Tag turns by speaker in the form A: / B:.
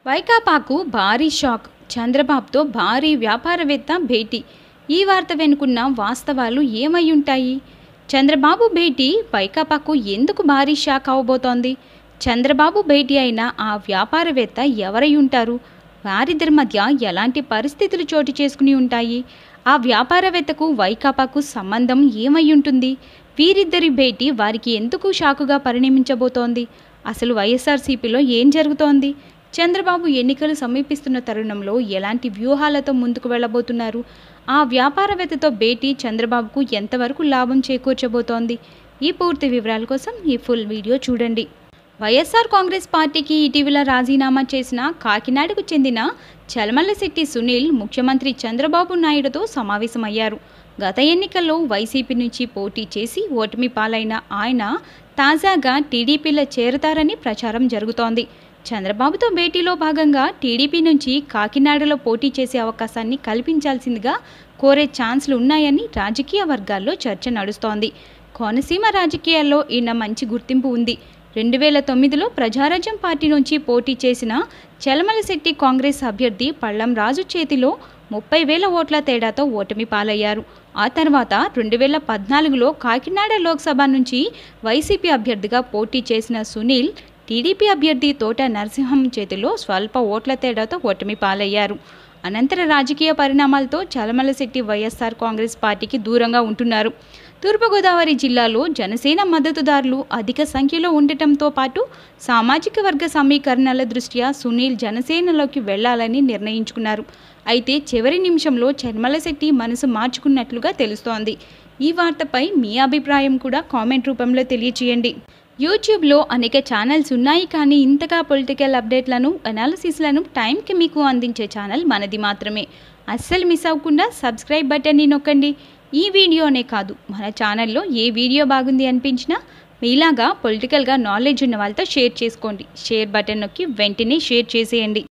A: వైకాపాకు భారీ షాక్. చంద్రబాబుతో భారీ వ్యాపారవేత్త భేటీ. ఈ వార్త వెనుకున్న వాస్తవాలు ఏమయ్యుంటాయి? చంద్రబాబు భేటీ వైకాపాకు ఎందుకు భారీ షాక్ అవబోతోంది? చంద్రబాబు భేటీ అయిన ఆ వ్యాపారవేత్త ఎవరై ఉంటారు? వారిద్దరి మధ్య ఎలాంటి పరిస్థితులు చోటు చేసుకుని ఉంటాయి? ఆ వ్యాపారవేత్తకు వైకాపాకు సంబంధం ఏమయ్యుంటుంది? వీరిద్దరి భేటీ వారికి ఎందుకు షాకుగా పరిణమించబోతోంది? అసలు వైఎస్ఆర్సీపీలో ఏం జరుగుతోంది? చంద్రబాబు ఎన్నికలు సమీపిస్తున్న తరుణంలో ఎలాంటి వ్యూహాలతో ముందుకు వెళ్లబోతున్నారు? ఆ వ్యాపారవేత్తతో భేటీ చంద్రబాబుకు ఎంతవరకు లాభం చేకూర్చబోతోంది? ఈ పూర్తి వివరాల కోసం ఈ ఫుల్ వీడియో చూడండి. వైఎస్ఆర్ కాంగ్రెస్ పార్టీకి ఇటీవల రాజీనామా చేసిన కాకినాడకు చెందిన చలమలశెట్టి సునీల్ ముఖ్యమంత్రి చంద్రబాబు నాయుడుతో సమావేశమయ్యారు. గత ఎన్నికల్లో వైసీపీ నుంచి పోటీ చేసి ఓటమి పాలైన ఆయన తాజాగా టీడీపీలో చేరతారని ప్రచారం జరుగుతోంది. చంద్రబాబుతో భేటీలో భాగంగా టీడీపీ నుంచి కాకినాడలో పోటీ చేసే అవకాశాన్ని కల్పించాల్సిందిగా కోరే ఛాన్స్లు ఉన్నాయని రాజకీయ వర్గాల్లో చర్చ నడుస్తోంది. కోనసీమ రాజకీయాల్లో ఈయన మంచి గుర్తింపు ఉంది. 2009లో ప్రజారాజ్యం పార్టీ నుంచి పోటీ చేసిన చలమలశెట్టి కాంగ్రెస్ అభ్యర్థి పళ్లం రాజు చేతిలో 30,000 ఓట్ల తేడాతో ఓటమి పాలయ్యారు. ఆ తర్వాత 2014లో కాకినాడ లోక్సభ నుంచి వైసీపీ అభ్యర్థిగా పోటీ చేసిన సునీల్ టీడీపీ అభ్యర్థి తోట నరసింహం చేతిలో స్వల్ప ఓట్ల తేడాతో ఓటమి పాలయ్యారు. అనంతర రాజకీయ పరిణామాలతో చలమలశెట్టి వైఎస్ఆర్ కాంగ్రెస్ పార్టీకి దూరంగా ఉంటున్నారు. తూర్పుగోదావరి జిల్లాలో జనసేన మద్దతుదారులు అధిక సంఖ్యలో ఉండటంతో పాటు సామాజిక వర్గ సమీకరణల దృష్ట్యా సునీల్ జనసేనలోకి వెళ్లాలని నిర్ణయించుకున్నారు. అయితే చివరి నిమిషంలో చలమలశెట్టి మనసు మార్చుకున్నట్లుగా తెలుస్తోంది. ఈ వార్తపై మీ అభిప్రాయం కూడా కామెంట్ రూపంలో తెలియచేయండి. యూట్యూబ్లో అనేక ఛానల్స్ ఉన్నాయి, కానీ ఇంతగా పొలిటికల్ అప్డేట్లను, అనాలిసిస్లను టైంకి మీకు అందించే ఛానల్ మనది మాత్రమే. అస్సలు మిస్ అవ్వకుండా సబ్స్క్రైబ్ బటన్ని నొక్కండి. ఈ వీడియోనే కాదు, మన ఛానల్లో ఏ వీడియో బాగుంది అనిపించినా మీలాగా పొలిటికల్గా నాలెడ్జ్ ఉన్న వాళ్ళతో షేర్ చేసుకోండి. షేర్ బటన్ నొక్కి వెంటనే షేర్ చేసేయండి.